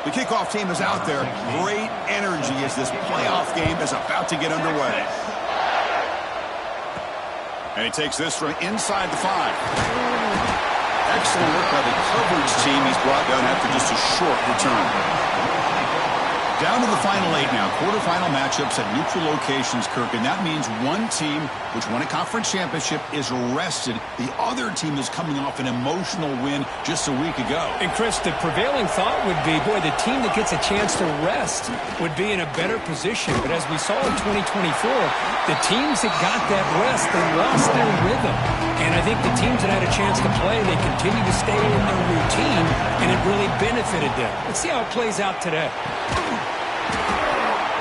The kickoff team is out there. Great energy as this playoff game is about to get underway. And he takes this from inside the 5. Excellent work by the coverage team. He's brought down after just a short return. Down to the final 8 now. Quarterfinal matchups at neutral locations, Kirk. And that means one team, which won a conference championship, is rested. The other team is coming off an emotional win just a week ago. And, Chris, the prevailing thought would be, boy, the team that gets a chance to rest would be in a better position. But as we saw in 2024, the teams that got that rest, they lost their rhythm. And I think the teams that had a chance to play, they continue to stay in their routine, and it really benefited them. Let's see how it plays out today.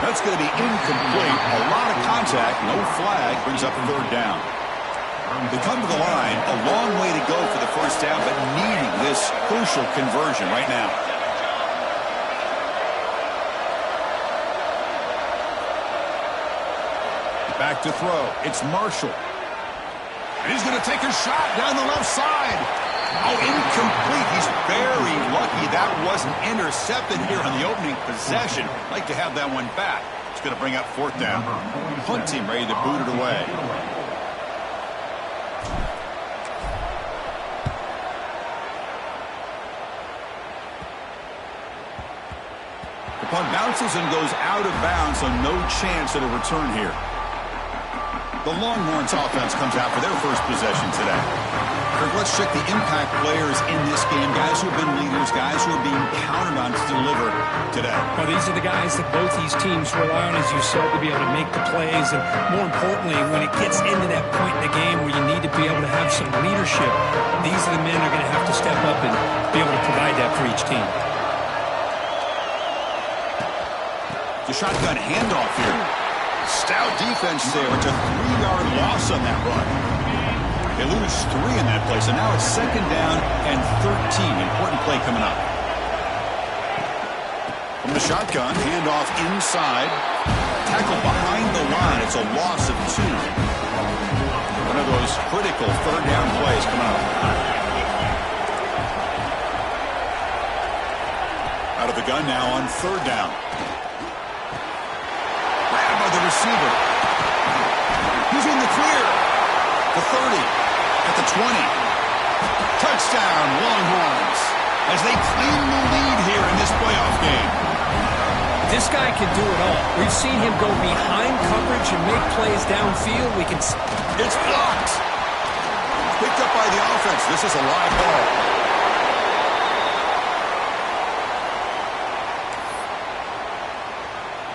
That's going to be incomplete. A lot of contact. No flag. Brings up a 3rd down. They come to the line. A long way to go for the 1st down, but needing this crucial conversion right now. Back to throw. It's Marshall. And he's going to take a shot down the left side. Oh, incomplete. He's very lucky that wasn't intercepted here on the opening possession. Like to have that one back. It's going to bring up 4th down. Punt team ready to boot it away. The punt bounces and goes out of bounds, so no chance at a return here. The Longhorns offense comes out for their first possession today. Kirk, let's check the impact players in this game. Guys who have been leaders, guys who are being counted on to deliver today. Well, these are the guys that both these teams rely on, as you said, to be able to make the plays. And more importantly, when it gets into that point in the game where you need to be able to have some leadership, these are the men that are going to have to step up and be able to provide that for each team. The shotgun handoff here. Stout defense there. It's a 3-yard loss on that run. They lose 3 in that play, so now it's 2nd down and 13. Important play coming up. From the shotgun, handoff inside. Tackle behind the line. It's a loss of 2. One of those critical 3rd down plays coming up. Out of the gun now on 3rd down. Grabbed by the receiver. He's in the clear. The 30. At the 20. Touchdown, Longhorns, as they claim the lead here in this playoff game. This guy can do it all. We've seen him go behind coverage and make plays downfield. It's blocked. Picked up by the offense. This is a live ball.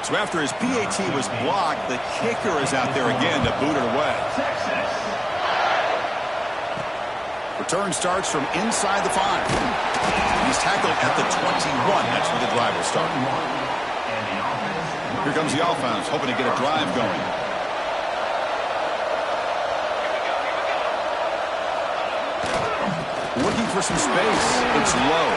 So after his PAT was blocked, the kicker is out there again to boot it away. Return starts from inside the 5. He's tackled at the 21. That's where the drive will start. Here comes the offense, hoping to get a drive going. Looking for some space. It's low.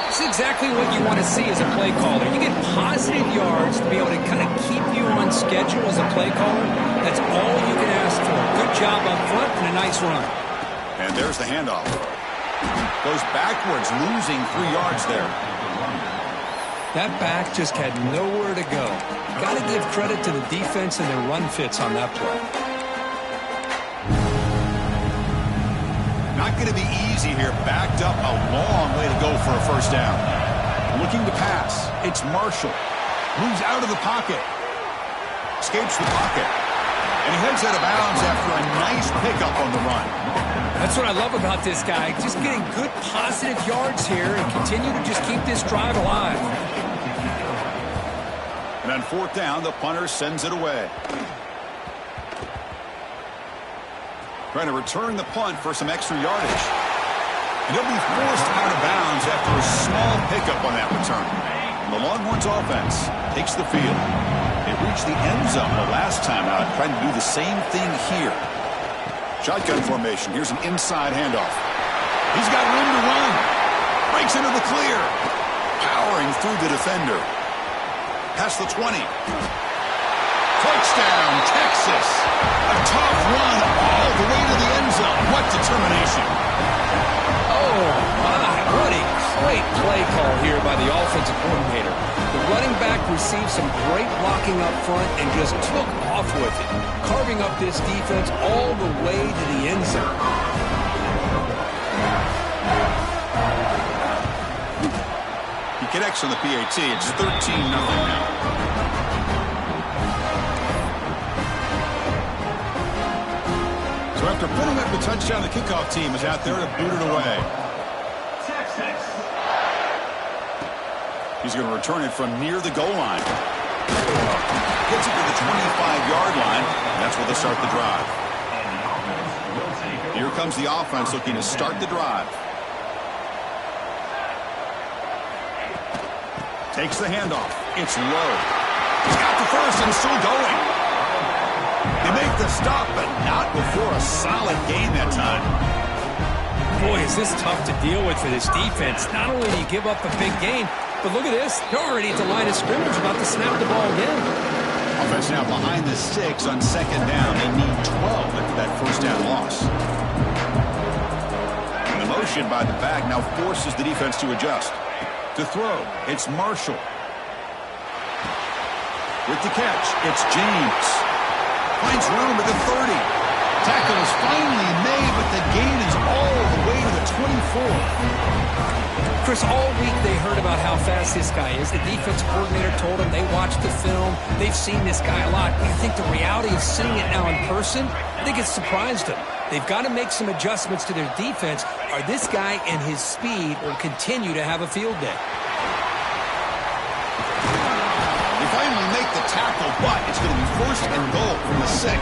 It's exactly what you want to see as a play caller. You get positive yards to be able to kind of keep you on schedule as a play caller. That's all you can ask for. Good job up front and a nice run. And there's the handoff. Goes backwards, losing 3 yards there. That back just had nowhere to go. Got to give credit to the defense and their run fits on that play. Not going to be easy here. Backed up a long way to go for a 1st down. Looking to pass. It's Marshall. Moves out of the pocket. Escapes the pocket. And he heads out of bounds after a nice pickup on the run. That's what I love about this guy. Just getting good positive yards here and continue to just keep this drive alive. And on 4th down, the punter sends it away. Trying to return the punt for some extra yardage. And he'll be forced out of bounds after a small pickup on that return. The Longhorns offense takes the field. They reached the end zone the last time out, trying to do the same thing here. Shotgun formation. Here's an inside handoff. He's got room to run. Breaks into the clear. Powering through the defender. Past the 20. Touchdown, Texas. A tough run all the way to the end zone. What determination. Oh, my. What a great play call here by by the offensive coordinator. The running back received some great blocking up front and just took off with it, carving up this defense all the way to the end zone. He connects on the PAT. It's 13-0 now. So after putting up the touchdown, the kickoff team is out there to boot it away. He's going to return it from near the goal line. Gets it to the 25-yard line. And that's where they start the drive. Here comes the offense looking to start the drive. Takes the handoff. It's low. He's got the first and still going. They make the stop, but not before a solid gain that time. Boy, is this tough to deal with for this defense. Not only do you give up a big gain, but look at this. They're already at the line of scrimmage about to snap the ball again. Offense now behind the sticks on second down. They need 12 after that first down loss. And the motion by the back now forces the defense to adjust. To throw, it's Marshall. With the catch, it's James. Finds room at the 30. Tackle is finally made, but the gain is all the way to the 24. Chris, all week they heard about how fast this guy is. The defense coordinator told them they watched the film. They've seen this guy a lot. I think the reality of seeing it now in person, I think it's surprised them. They've got to make some adjustments to their defense, or this guy and his speed will continue to have a field day. They finally make the tackle, but it's going to be first and goal from the 6.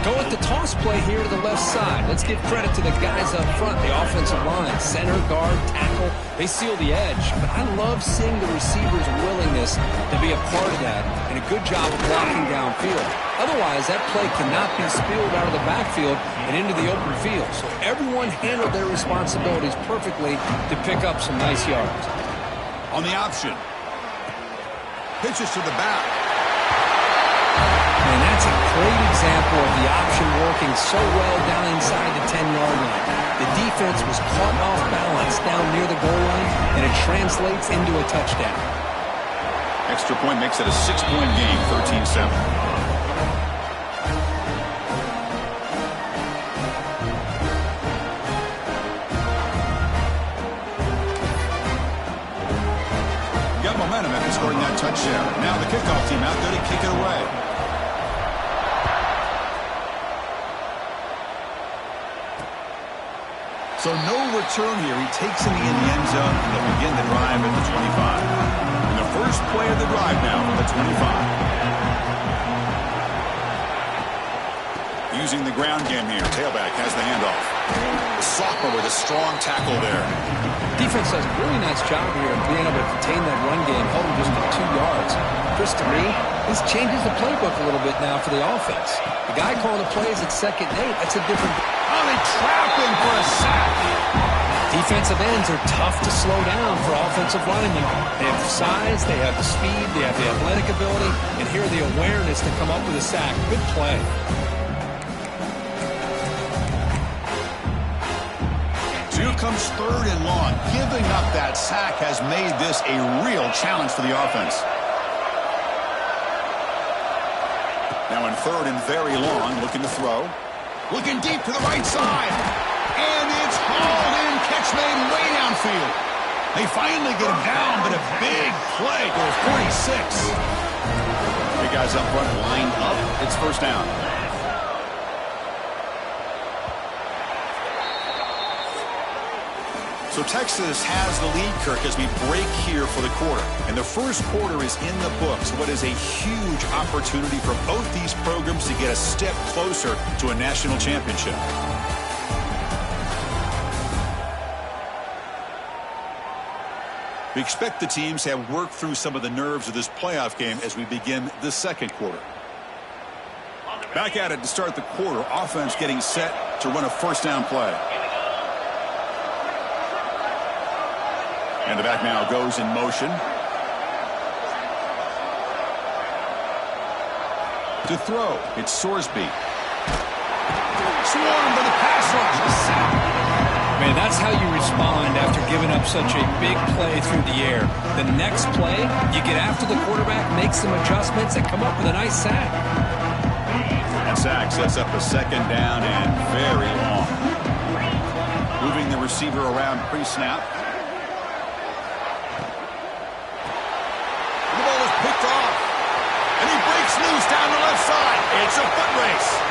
Go with the toss play here to the left side. Let's give credit to the guys up front, the offensive line, center, guard, tackle. They seal the edge. But I love seeing the receivers' willingness to be a part of that and a good job of blocking downfield. Otherwise, that play cannot be spilled out of the backfield and into the open field. So everyone handled their responsibilities perfectly to pick up some nice yards. On the option. Pitches to the back. And that's a great example of the option working so well down inside the 10-yard line. The defense was caught off balance down near the goal line, and it translates into a touchdown. Extra point makes it a 6-point game, 13-7. Got momentum after scoring that touchdown. Now the kickoff team out there to kick it away. So no return here. He takes it in the end zone, and they'll begin the drive at the 25. And the first play of the drive now from the 25. Using the ground game here. Tailback has the handoff. Sophomore with a strong tackle there. Defense does a really nice job here of being able to contain that run game, held him just to 2 yards. Chris, to me, this changes the playbook a little bit now for the offense. The guy calling the plays at 2nd and 8, that's a different... Oh, they trap him for a sack. Defensive ends are tough to slow down for offensive linemen. They have the size, they have the speed, they have the athletic ability, and here the awareness to come up with a sack. Good play. So here comes 3rd and long. Giving up that sack has made this a real challenge for the offense. Now in 3rd and very long, looking to throw. Looking deep to the right side. And it's hauled in. Catch made way downfield. They finally get him down, but a big play goes 46. Big guys up front lined up. It's first down. So Texas has the lead, Kirk, as we break here for the quarter. And the first quarter is in the books. What is a huge opportunity for both these programs to get a step closer to a national championship. We expect the teams to have worked through some of the nerves of this playoff game as we begin the second quarter. Back at it to start the quarter. Offense getting set to run a first down play. And the back now goes in motion. To throw, it's Sorsby. Swarmed by the pass rush. Man, that's how you respond after giving up such a big play through the air. The next play, you get after the quarterback, make some adjustments, and come up with a nice sack. That sack sets up a second down and very long. Moving the receiver around pre-snap. The ball is picked off. And he breaks loose down the left side. It's a foot race.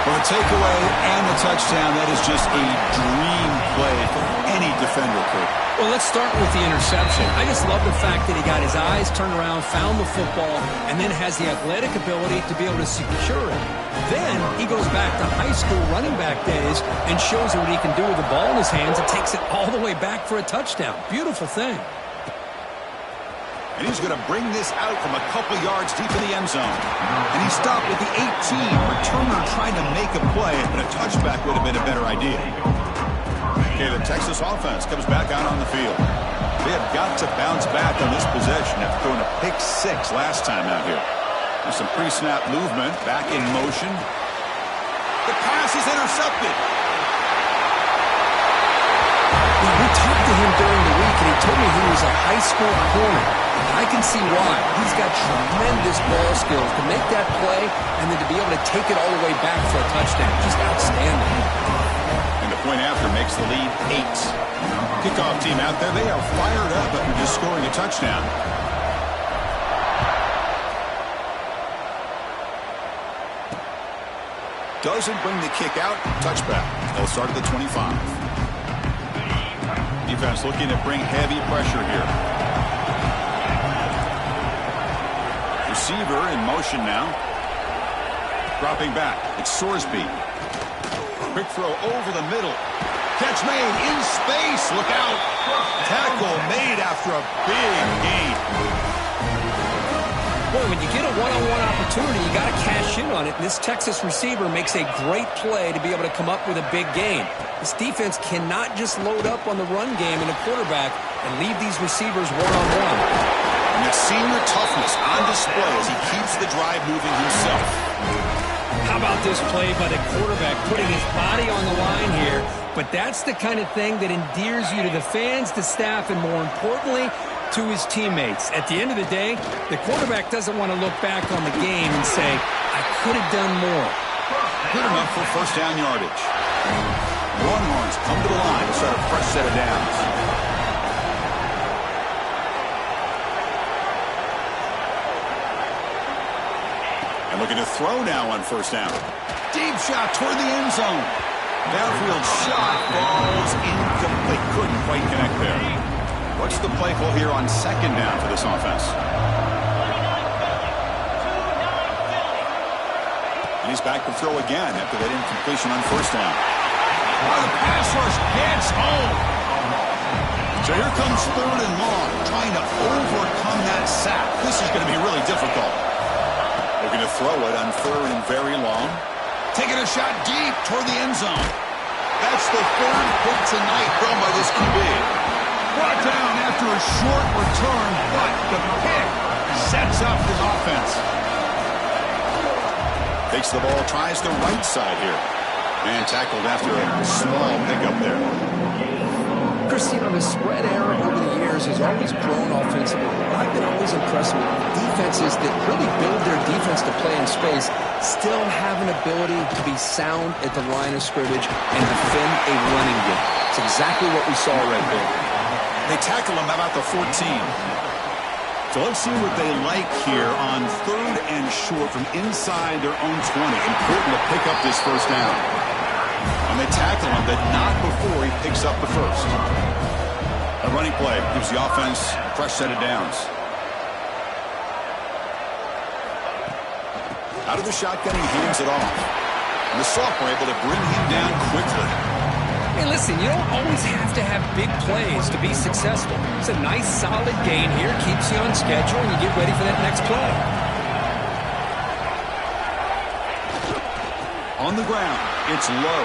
For the takeaway and the touchdown, that is just a dream play for any defender, Kurt. Well, let's start with the interception. I just love the fact that he got his eyes turned around, found the football, and then has the athletic ability to be able to secure it. Then he goes back to high school running back days and shows what he can do with the ball in his hands and takes it all the way back for a touchdown. Beautiful thing. And he's going to bring this out from a couple yards deep in the end zone. And he stopped with the 18. Returner trying to make a play, but a touchback would have been a better idea. Okay, the Texas offense comes back out on the field. They have got to bounce back on this possession after throwing a pick 6 last time out here. There's some pre-snap movement, back in motion. The pass is intercepted. Yeah, we talked to him during the week, and he told me he was a high school corner. I can see why. He's got tremendous ball skills to make that play and then to be able to take it all the way back for a touchdown. Just outstanding. And the point after makes the lead 8. Kickoff team out there, they are fired up after just scoring a touchdown. Doesn't bring the kick out. Touchback. They'll start at the 25. Defense looking to bring heavy pressure here. Receiver in motion now. Dropping back. It's Sorsby. Quick throw over the middle. Catch made in space. Look out. Tackle made after a big gain. Boy, when you get a one-on-one opportunity, you got to cash in on it. And this Texas receiver makes a great play to be able to come up with a big gain. This defense cannot just load up on the run game and the quarterback and leave these receivers one-on-one. And the senior toughness on display as he keeps the drive moving himself. How about this play by the quarterback, putting his body on the line here? But that's the kind of thing that endears you to the fans, the staff, and more importantly, to his teammates. At the end of the day, the quarterback doesn't want to look back on the game and say, I could have done more. Good enough for first down yardage. Longhorns come to the line to start a fresh set of downs. And looking to throw now on first down. Deep shot toward the end zone. Downfield shot falls incomplete. Couldn't quite connect there. What's the play call here on second down for this offense? And he's back to throw again after that incompletion on first down. Oh, the pass rush gets home. So here comes third and long, trying to overcome that sack. This is going to be really difficult. Looking to throw it on third and very long. Taking a shot deep toward the end zone. That's the third pick tonight thrown by this QB. Brought down after a short return, but the pick sets up his offense. Takes the ball, tries the right side here. And tackled after a small pickup there. Christine, the spread era over the years has always grown offensively. What I've been always impressed with defenses that really build their defense to play in space still have an ability to be sound at the line of scrimmage and defend a running game. It's exactly what we saw right there. They tackle him about the 14. So let's see what they like here on third and short from inside their own 20. Important to pick up this first down. And they tackle him, but not before he picks up the first. A running play gives the offense a fresh set of downs. Out of the shotgun, he hands it off. And the sophomore able to bring him down quickly. Hey, listen, you don't always have to have big plays to be successful. It's a nice, solid gain here. Keeps you on schedule, and you get ready for that next play. On the ground, it's low.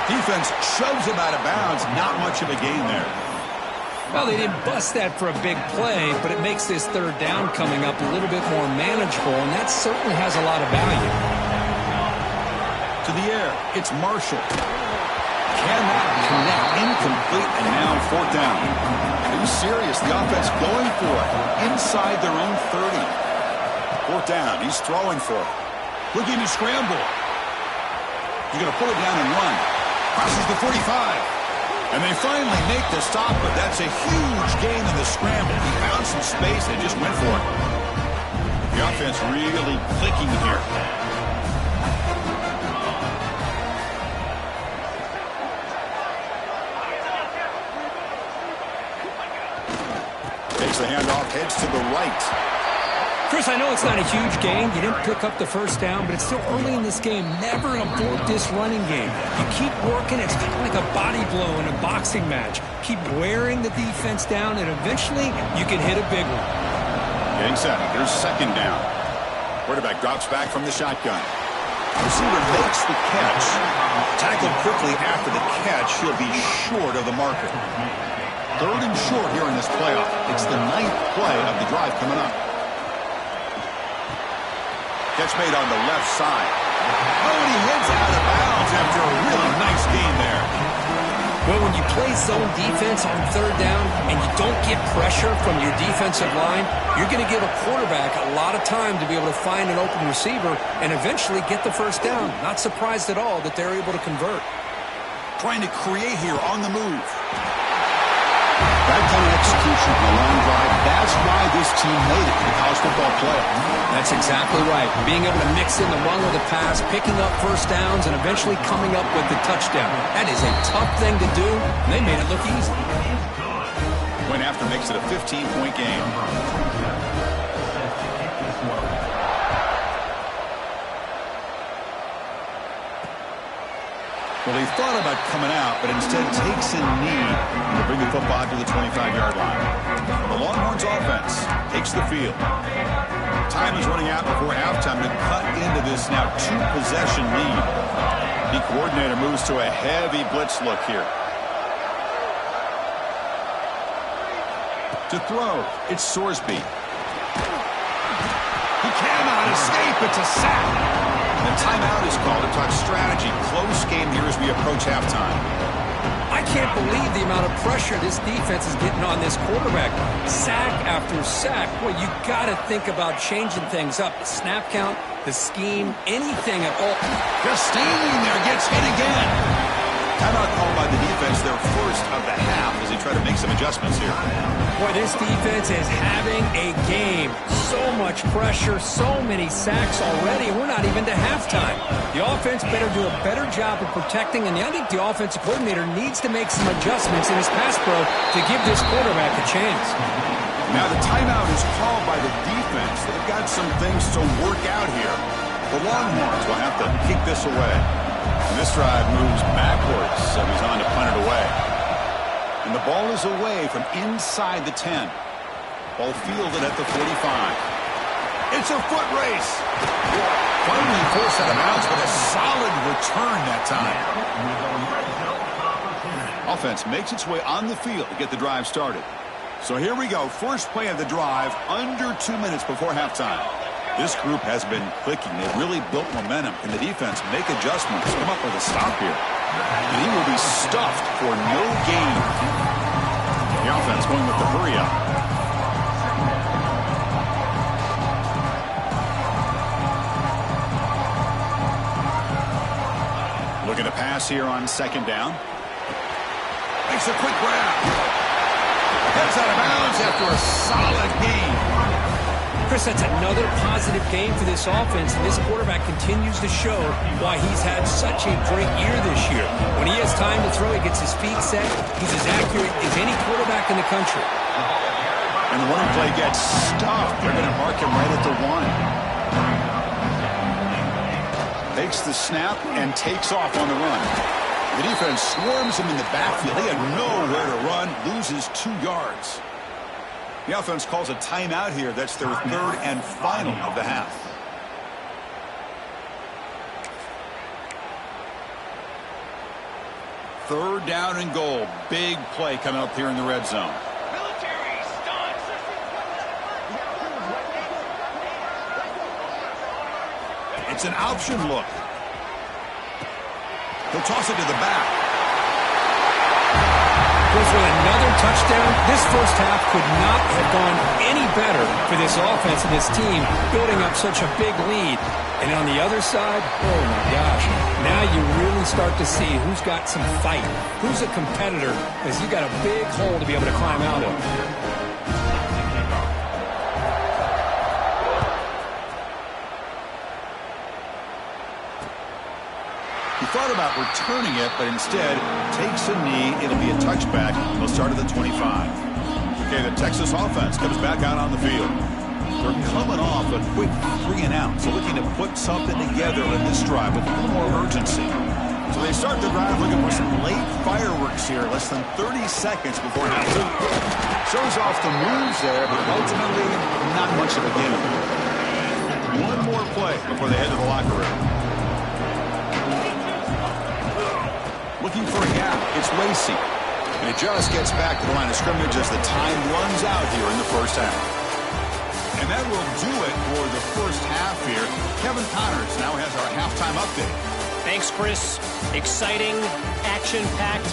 Defense shoves him out of bounds. Not much of a gain there. Well, they didn't bust that for a big play, but it makes this third down coming up a little bit more manageable, and that certainly has a lot of value. To the air. It's Marshall. Cannot connect. Incomplete. And now 4th down. Are you serious? The offense going for it. Inside their own 30. 4th down. He's throwing for it. Looking to scramble. He's going to pull it down and run. Crosses the 45. And they finally make the stop, but that's a huge gain in the scramble. He found some space and just went for it. The offense really clicking here. Takes the handoff, heads to the right. Chris, I know it's not a huge gain. You didn't pick up the 1st down, but it's still early in this game. Never abort this running game. You keep working. It's kind of like a body blow in a boxing match. Keep wearing the defense down, and eventually you can hit a big one. Getting set. Here's 2nd down. Quarterback drops back from the shotgun. Receiver makes the catch. Tackled quickly after the catch. He'll be short of the marker. 3rd and short here in this playoff. It's the 9th play of the drive coming up. Catch made on the left side. Oh, and he heads out of bounds after a really nice gain there. Well, when you play zone defense on 3rd down and you don't get pressure from your defensive line, you're going to give a quarterback a lot of time to be able to find an open receiver and eventually get the 1st down. Not surprised at all that they're able to convert. Trying to create here on the move. That kind of execution on a long drive, that's why this team made it to the college football playoff. That's exactly right. Being able to mix in the run with the pass, picking up 1st downs, and eventually coming up with the touchdown. That is a tough thing to do, and they made it look easy. Point after makes it a 15-point game. Well, he thought about coming out, but instead takes a knee to bring the football to the 25-yard line. The Longhorns offense takes the field. Time is running out before halftime to cut into this now 2-possession lead. The coordinator moves to a heavy blitz look here. To throw, it's Sorsby. He cannot escape. It's a sack. The timeout is called to talk strategy. Close game here as we approach halftime. I can't believe the amount of pressure this defense is getting on this quarterback. Sack after sack. Boy, you got to think about changing things up. The snap count, the scheme, anything at all. Just standing there, gets hit again. Timeout called by the defense, their 1st of the half as they try to make some adjustments here. Boy, this defense is having a game. So much pressure, so many sacks already. We're not even to halftime. The offense better do a better job of protecting, and I think the offensive coordinator needs to make some adjustments in his pass pro to give this quarterback a chance. Now the timeout is called by the defense. They've got some things to work out here. The Longhorns will have to kick this away. And this drive moves backwards, so he's on to punt it away. And the ball is away from inside the 10. Ball fielded at the 45. It's a foot race. Finally forced out of bounds, but a solid return that time. Offense makes its way on the field to get the drive started. So here we go. First play of the drive, under 2 minutes before halftime. This group has been clicking. They've really built momentum. Can the defense make adjustments? Come up with a stop here. And he will be stuffed for no gain. The offense going with the hurry up. Looking to pass here on 2nd down. Makes a quick grab. Heads out of bounds after a solid gain. Chris, that's another positive game for this offense, and this quarterback continues to show why he's had such a great year this year. When he has time to throw, he gets his feet set. He's as accurate as any quarterback in the country. And the running play gets stuffed. They're going to mark him right at the 1. Takes the snap and takes off on the run. The defense swarms him in the backfield. He had nowhere to run, loses 2 yards. The offense calls a timeout here. That's their 3rd and final of the half. Third down and goal. Big play coming up here in the red zone. It's an option look. He'll toss it to the back. Goes with another touchdown. This first half could not have gone any better for this offense and this team, building up such a big lead. And on the other side, oh my gosh, now you really start to see who's got some fight, who's a competitor, because you got a big hole to be able to climb out of. He thought about returning it, but instead takes a knee. It'll be a touchback. He'll start at the 25. Okay, the Texas offense comes back out on the field. They're coming off a quick 3 and out, so looking to put something together in this drive with a little more urgency. So they start the drive looking for some late fireworks here, less than 30 seconds before halftime. Shows off the moves there, but ultimately not much of a game. One more play before they head to the locker room. Looking for a gap. It's Lacey. And it just gets back to the line of scrimmage as the time runs out here in the first half. And that will do it for the first half here. Kevin Connors now has our halftime update. Thanks, Chris. Exciting, action-packed,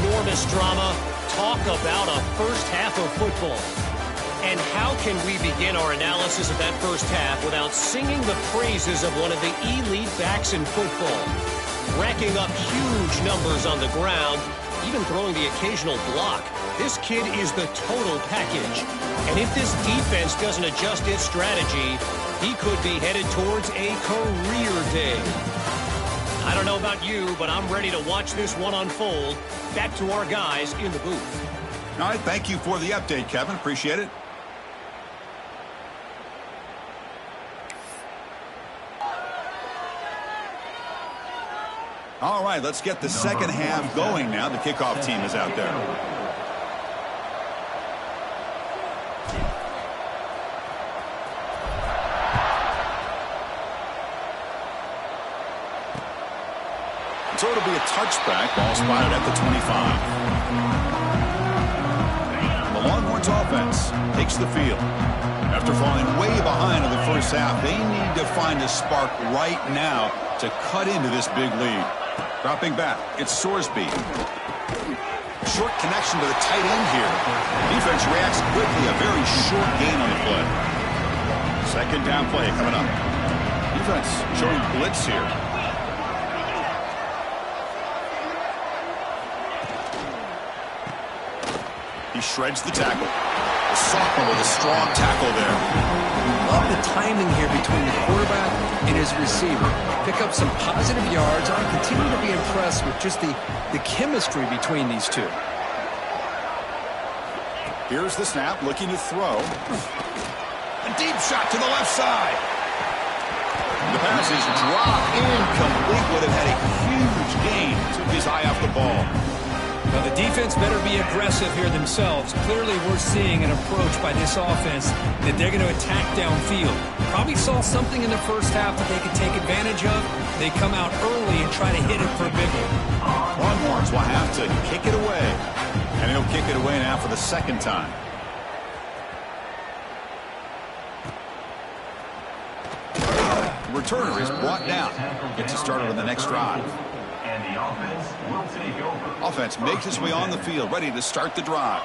enormous drama. Talk about a first half of football. And how can we begin our analysis of that first half without singing the praises of one of the elite backs in football? Racking up huge numbers on the ground, even throwing the occasional block. This kid is the total package. And if this defense doesn't adjust its strategy, he could be headed towards a career day. I don't know about you, but I'm ready to watch this one unfold. Back to our guys in the booth. All right, thank you for the update, Kevin. Appreciate it. All right, let's get the second half going now. The kickoff team is out there. So it'll be a touchback. Ball spotted at the 25. The Longhorns offense takes the field. After falling way behind in the first half, they need to find a spark right now to cut into this big lead. Dropping back, it's Sorsby. Short connection to the tight end here. Defense reacts quickly, a very short gain on the play. Second down play coming up. Defense showing blitz here. He shreds the tackle. The sophomore with a strong tackle there. Love the timing here between the quarterback and his receiver. Pick up some positive yards. I continue to be impressed with just the chemistry between these two. Here's the snap, looking to throw. A deep shot to the left side. The pass is dropped incomplete. Would have had a huge gain. Took his eye off the ball. Well, the defense better be aggressive here themselves. Clearly, we're seeing an approach by this offense that they're going to attack downfield. Probably saw something in the first half that they could take advantage of. They come out early and try to hit it for a big one. Longhorns will have to kick it away. And he'll kick it away now for the second time. The returner is brought down. Gets it started on the next drive. And the offense will take over. Offense makes its way on the field, ready to start the drive.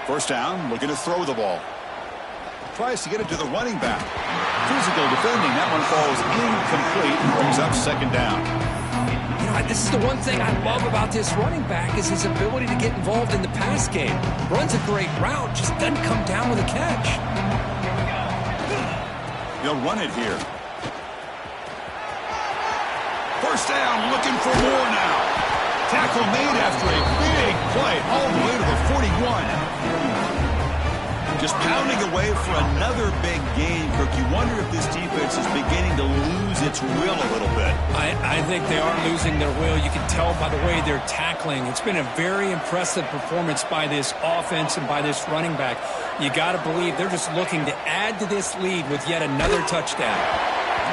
First down, looking to throw the ball. Tries to get it to the running back. Physical defending. That one falls incomplete. Brings up second down. You know, this is the one thing I love about this running back is his ability to get involved in the pass game. Runs a great route, just doesn't come down with a catch. They'll run it here. First down, looking for more now. Tackle made after a big play all the way to the 41. Just pounding away for another big gain, Kirk. You wonder if this defense is beginning to lose its will a little bit. I think they are losing their will. You can tell by the way they're tackling. It's been a very impressive performance by this offense and by this running back. You got to believe they're just looking to add to this lead with yet another touchdown.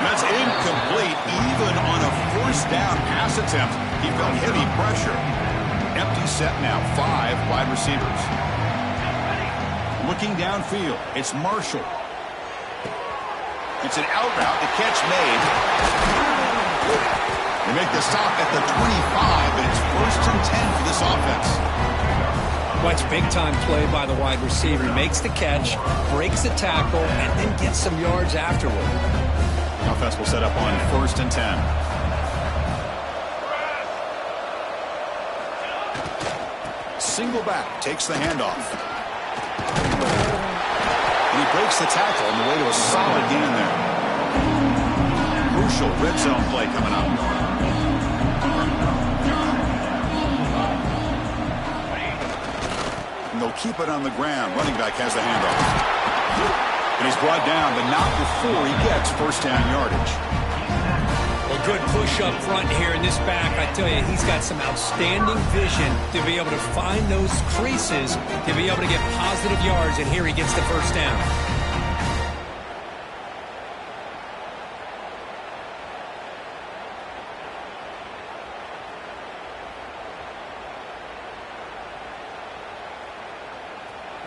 That's incomplete. Even on a first down pass attempt, he felt heavy pressure. Empty set now, 5 wide receivers. Looking downfield, it's Marshall. It's an out route. The catch made. They make the stop at the 25, but it's 1st and 10 for this offense. Watch big-time play by the wide receiver. He makes the catch, breaks the tackle, and then gets some yards afterward. The offense will set up on 1st and 10. Single back, takes the handoff. And he breaks the tackle on the way to a solid gain there. Crucial red zone play coming up. And they'll keep it on the ground. Running back has the handoff. And he's brought down, but not before he gets 1st down yardage. A good push up front here in this back. I tell you, he's got some outstanding vision to be able to find those creases, to be able to get positive yards, and here he gets the 1st down.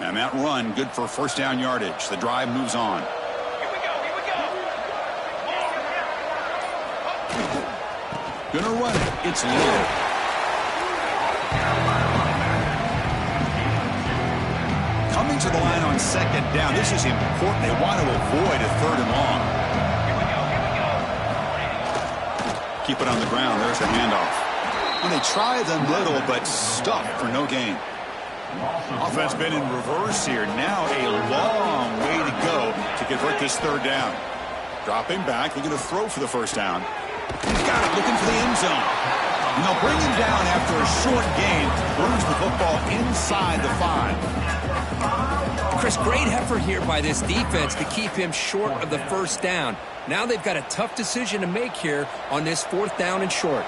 And that run, good for 1st down yardage. The drive moves on. Gonna run it. It's low. Coming to the line on 2nd down. This is important. They want to avoid a 3rd and long. Keep it on the ground. There's the handoff. And they try the middle, but stuck for no gain. Offense been in reverse here. Now a long way to go to convert this 3rd down. Dropping back. They're going to throw for the 1st down. He's got it, looking for the end zone. And they'll bring him down after a short gain. Moves the football inside the 5. Chris, great effort here by this defense to keep him short of the 1st down. Now they've got a tough decision to make here on this 4th down and short.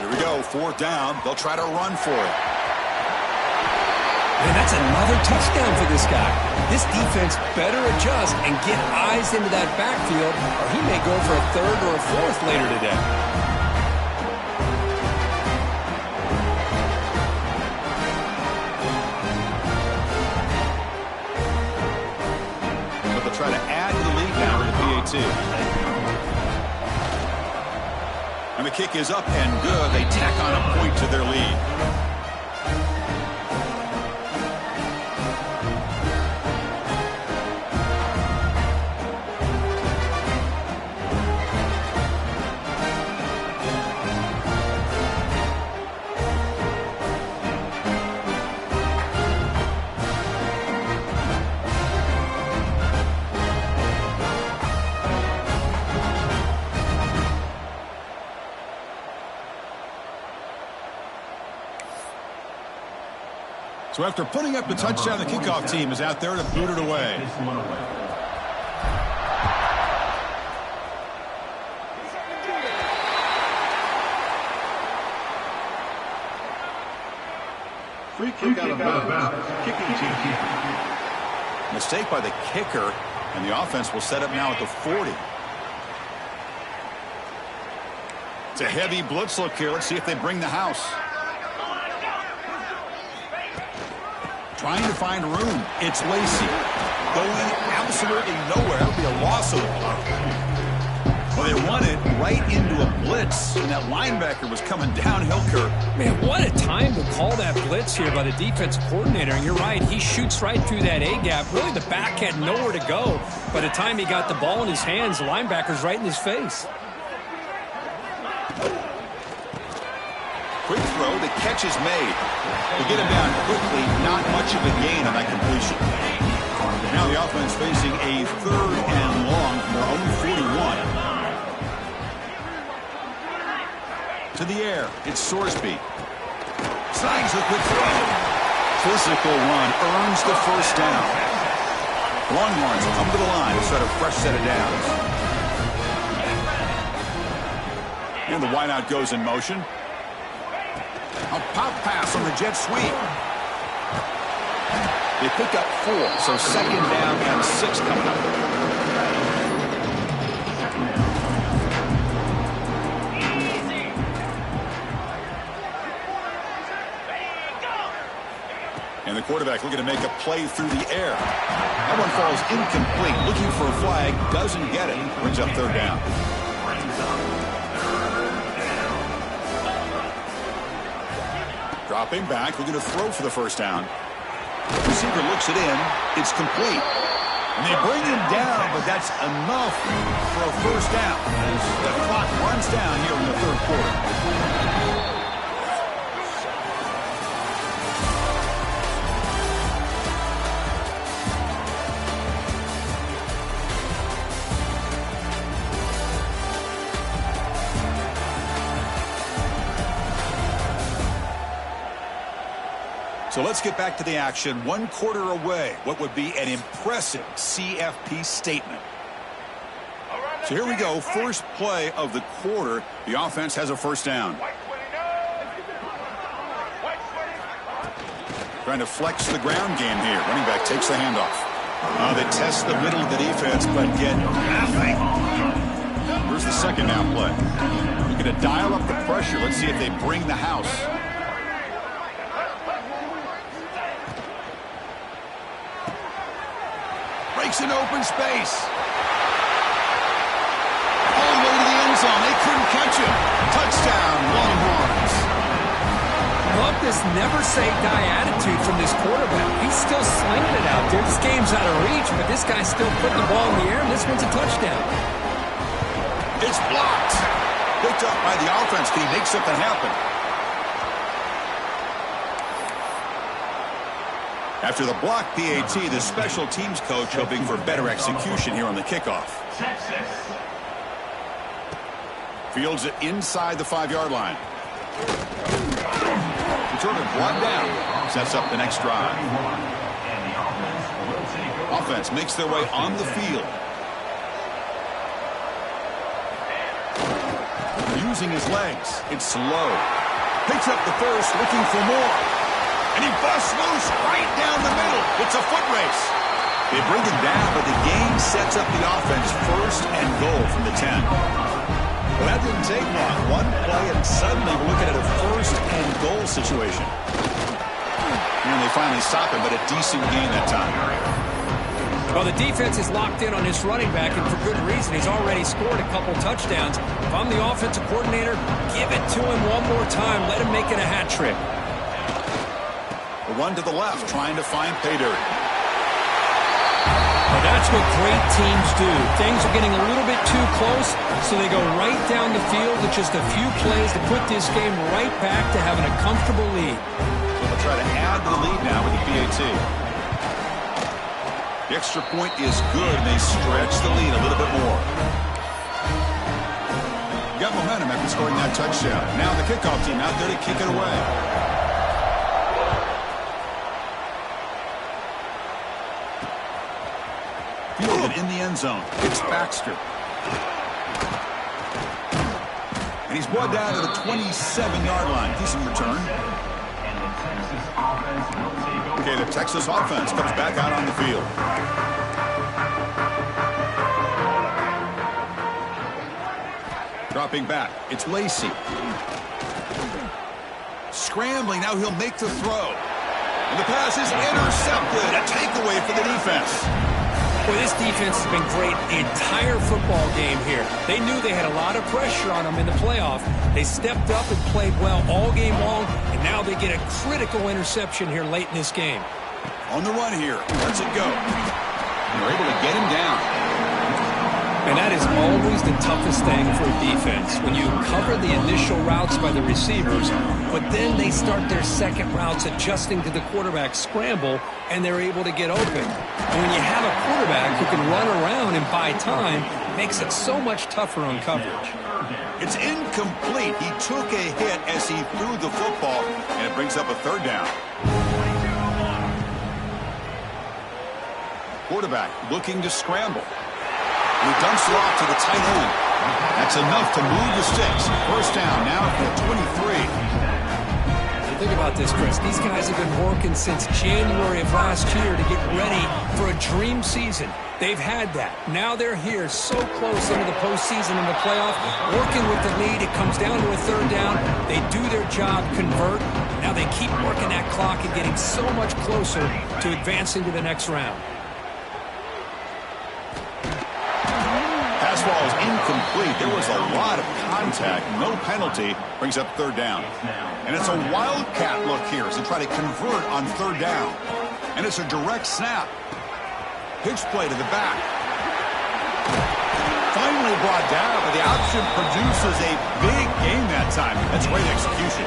Here we go, 4th down. They'll try to run for it. And that's another touchdown for this guy. This defense better adjust and get eyes into that backfield, or he may go for a 3rd or a 4th later today. But they'll try to add to the lead now with the PAT. And the kick is up and good. They tack on a point to their lead. So after putting up the touchdown, the kickoff team is out there to boot it away. Free kick out of bounds. Kicking team. Mistake by the kicker, and the offense will set up now at the 40. It's a heavy blitz look here. Let's see if they bring the house. Trying to find room. It's Lacey. Going absolutely nowhere. That would be a loss of the play. Well, they run it right into a blitz, and that linebacker was coming downhill, Kirk. Man, what a time to call that blitz here by the defense coordinator. And you're right, he shoots right through that A-gap. Really, the back had nowhere to go. By the time he got the ball in his hands, the linebacker's right in his face. Quick throw, the catch is made. They get him down quickly, not much of a gain on that completion. Now the offense facing a 3rd and long from their own 41. To the air, it's Sorsby. Snags a quick throw. Physical run earns the 1st down. Longhorns come to the line to set a fresh set of downs. And the wideout goes in motion. A pop pass on the jet sweep. They pick up 4, so 2nd down and 6 coming up. And the quarterback looking to make a play through the air. That one falls incomplete. Looking for a flag. Doesn't get it. Brings up third down. Dropping back. Looking to throw for the first down. Receiver looks it in. It's complete. And they bring him down, but that's enough for a first down as the clock runs down here in the third quarter. So let's get back to the action. 1 quarter away. What would be an impressive CFP statement. So here we go. First play of the quarter. The offense has a first down. Trying to flex the ground game here. Running back takes the handoff. They test the middle of the defense, but get nothing. Here's the second down play. Looking to dial up the pressure. Let's see if they bring the house. In open space. All the way to the end zone. They couldn't catch him. Touchdown, Longhorns. Love this never-say-die attitude from this quarterback. He's still slinging it out there. This game's out of reach, but this guy's still putting the ball in the air, and this one's a touchdown. It's blocked. Picked up by the offense. Can he make something happen? After the block PAT, the special teams coach hoping for better execution here on the kickoff. Fields it inside the 5-yard line. Return it brought down. Sets up the next drive. Offense makes their way on the field. Using his legs. It's slow. Picks up the first, looking for more. And he busts loose right down the middle. It's a foot race. They bring him down, but the game sets up the offense first and goal from the 10. Well, that didn't take long. One play, and suddenly we're looking at a first and goal situation. And they finally stop him, but a decent gain that time. Well, the defense is locked in on this running back, and for good reason. He's already scored a couple touchdowns. If I'm the offensive coordinator, give it to him one more time. Let him make it a hat trick. The one to the left, trying to find pay dirt. Well, that's what great teams do. Things are getting a little bit too close, so they go right down the field with just a few plays to put this game right back to having a comfortable lead. So they'll try to add to the lead now with the PAT. The extra point is good, and they stretch the lead a little bit more. Got momentum after scoring that touchdown. Now the kickoff team out there to kick it away. Fielded in the end zone. It's Baxter. And he's brought down to the 27-yard line. Decent return. Okay, the Texas offense comes back out on the field. Dropping back. It's Lacey. Scrambling. Now he'll make the throw. And the pass is intercepted. A takeaway for the defense. Boy, this defense has been great the entire football game here. They knew they had a lot of pressure on them in the playoff. They stepped up and played well all game long, and now they get a critical interception here late in this game. On the run here. Lets it go. They're able to get him down. And that is always the toughest thing for a defense, when you cover the initial routes by the receivers, but then they start their second routes adjusting to the quarterback scramble, and they're able to get open. And when you have a quarterback who can run around and buy time, it makes it so much tougher on coverage. It's incomplete. He took a hit as he threw the football, and it brings up a third down. Quarterback looking to scramble. He dumps it off to the tight end. That's enough to move the sticks. First down now for 23. Think about this, Chris. These guys have been working since January of last year to get ready for a dream season. They've had that. Now they're here so close into the postseason and the playoff, working with the lead. It comes down to a third down. They do their job, convert. Now they keep working that clock and getting so much closer to advancing to the next round. Pass ball is incomplete. There was a lot of contact. No penalty. Brings up third down. And it's a wildcat look here as they try to convert on third down. And it's a direct snap. Pitch play to the back. Finally brought down, but the option produces a big gain that time. That's great execution.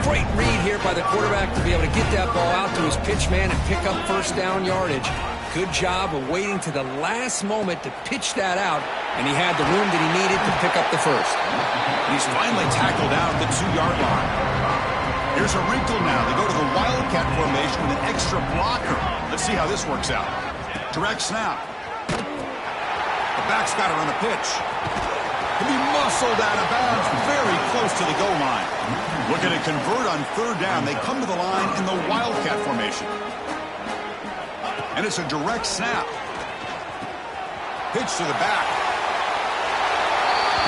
Great read here by the quarterback to be able to get that ball out to his pitch man and pick up first down yardage. Good job of waiting to the last moment to pitch that out, and he had the room that he needed to pick up the first. He's finally tackled out at the 2-yard line. Here's a wrinkle now. They go to the wildcat formation with an extra blocker. Let's see how this works out. Direct snap. The back's got to run a pitch. He'll be muscled out of bounds very close to the goal line. Looking to convert on third down. They come to the line in the wildcat formation. And it's a direct snap. Pitch to the back.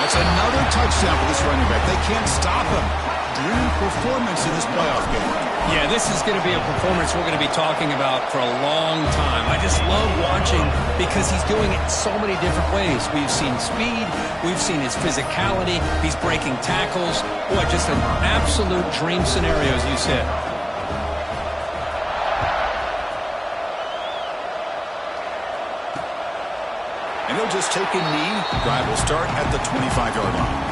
That's another touchdown for this running back. They can't stop him. Dream performance in this playoff game. Yeah, this is going to be a performance we're going to be talking about for a long time. I just love watching because he's doing it so many different ways. We've seen speed. We've seen his physicality. He's breaking tackles. Boy, just an absolute dream scenario, as you said. And he'll just take a knee. Drive will start at the 25-yard line.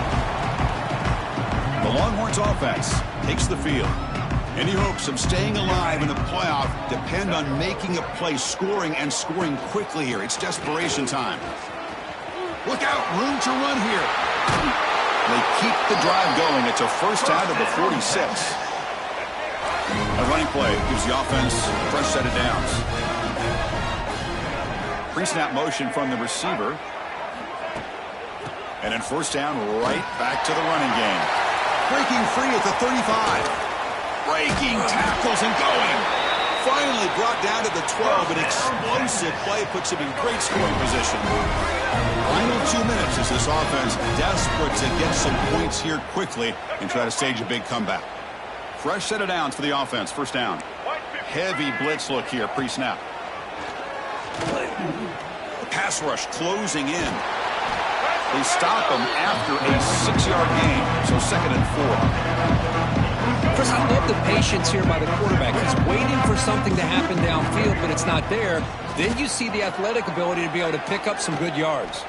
The Longhorns offense takes the field. Any hopes of staying alive in the playoff depend on making a play, scoring, and scoring quickly here. It's desperation time. Look out, room to run here. They keep the drive going. It's a first down to the 46. A running play gives the offense a fresh set of downs. Pre-snap motion from the receiver. And then first down right back to the running game. Breaking free at the 35. Breaking tackles and going. Finally brought down to the 12. An explosive play puts him in great scoring position. Final 2 minutes as this offense desperate to get some points here quickly and try to stage a big comeback. Fresh set of downs for the offense. First down. Heavy blitz look here pre-snap. The pass rush closing in. They stop him after a 6-yard gain. So 2nd and 4. Chris, I love the patience here by the quarterback. He's waiting for something to happen downfield, but it's not there. Then you see the athletic ability to be able to pick up some good yards.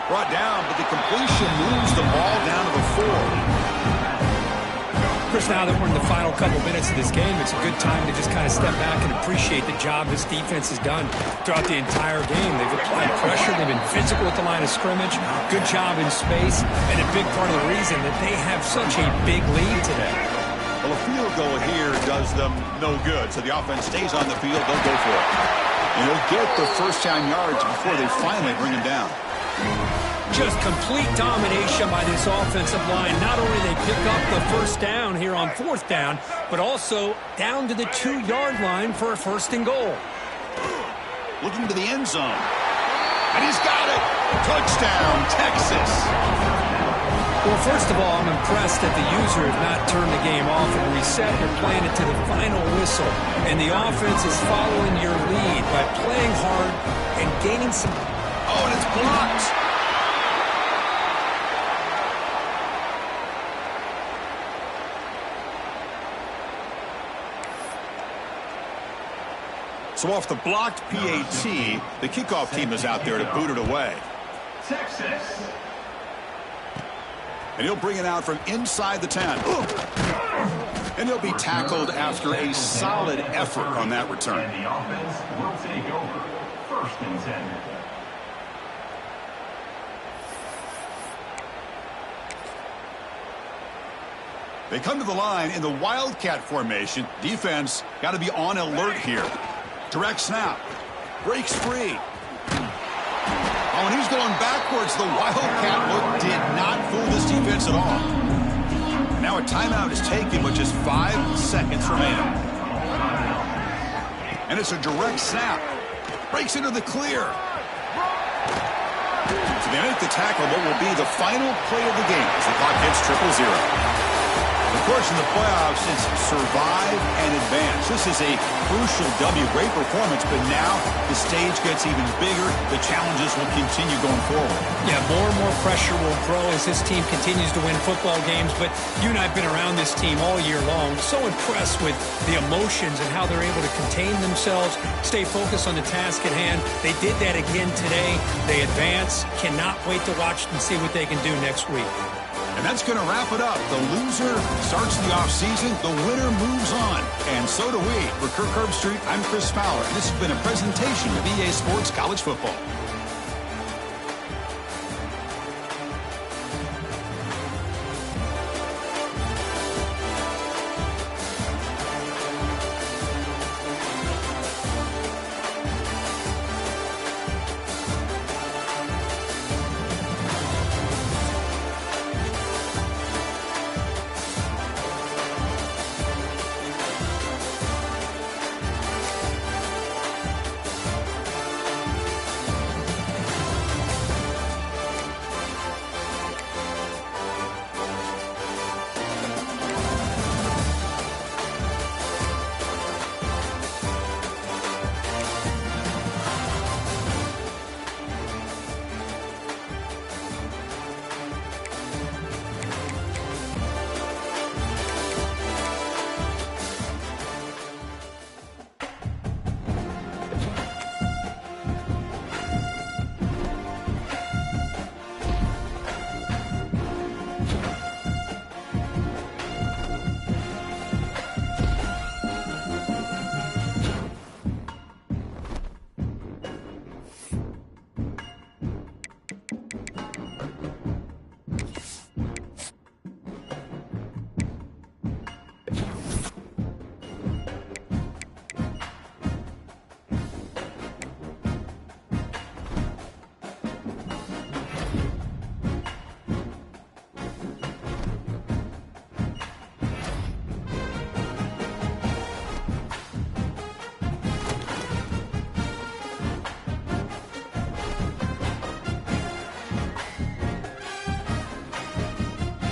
Brought down, but the completion moves the ball down to the 4. Chris, now that we're in the final couple minutes of this game, it's a good time to just kind of step back and appreciate the job this defense has done throughout the entire game. They've applied pressure. They've been physical at the line of scrimmage. Good job in space. And a big part of the reason that they have such a big lead today. Well, a field goal here does them no good. So the offense stays on the field. They'll go for it. And they'll get the first down yards before they finally bring him down. Just complete domination by this offensive line. Not only they pick up the first down here on 4th down, but also down to the 2-yard line for a 1st and goal. Looking to the end zone. And he's got it. Touchdown, Texas. Well, first of all, I'm impressed that the user has not turned the game off and reset. You're playing it to the final whistle. And the offense is following your lead by playing hard and gaining some... Oh, and it's blocked. So off the blocked PAT, the kickoff team is out there to boot it away. Texas. And he'll bring it out from inside the 10. And he'll be tackled after a solid effort on that return. And the offense will take over. 1st and 10. They come to the line in the wildcat formation. Defense got to be on alert here. Direct snap. Breaks free. Oh, and he's going backwards. The wildcat look did not fool this defense at all. Now a timeout is taken with just 5 seconds remaining. And it's a direct snap. Breaks into the clear. So they make the tackle, what will be the final play of the game as the clock hits 0-0. course, in the playoffs, it's survive and advance. This is a crucial W. Great performance, but now the stage gets even bigger. The challenges will continue going forward. Yeah, more and more pressure will grow as this team continues to win football games. But you and I have been around this team all year long. So impressed with the emotions and how they're able to contain themselves, stay focused on the task at hand. They did that again today. They advance. Cannot wait to watch and see what they can do next week. And that's going to wrap it up. The loser starts the offseason. The winner moves on. And so do we. For Kirk Herbstreit, I'm Chris Fowler. And this has been a presentation of EA Sports College Football.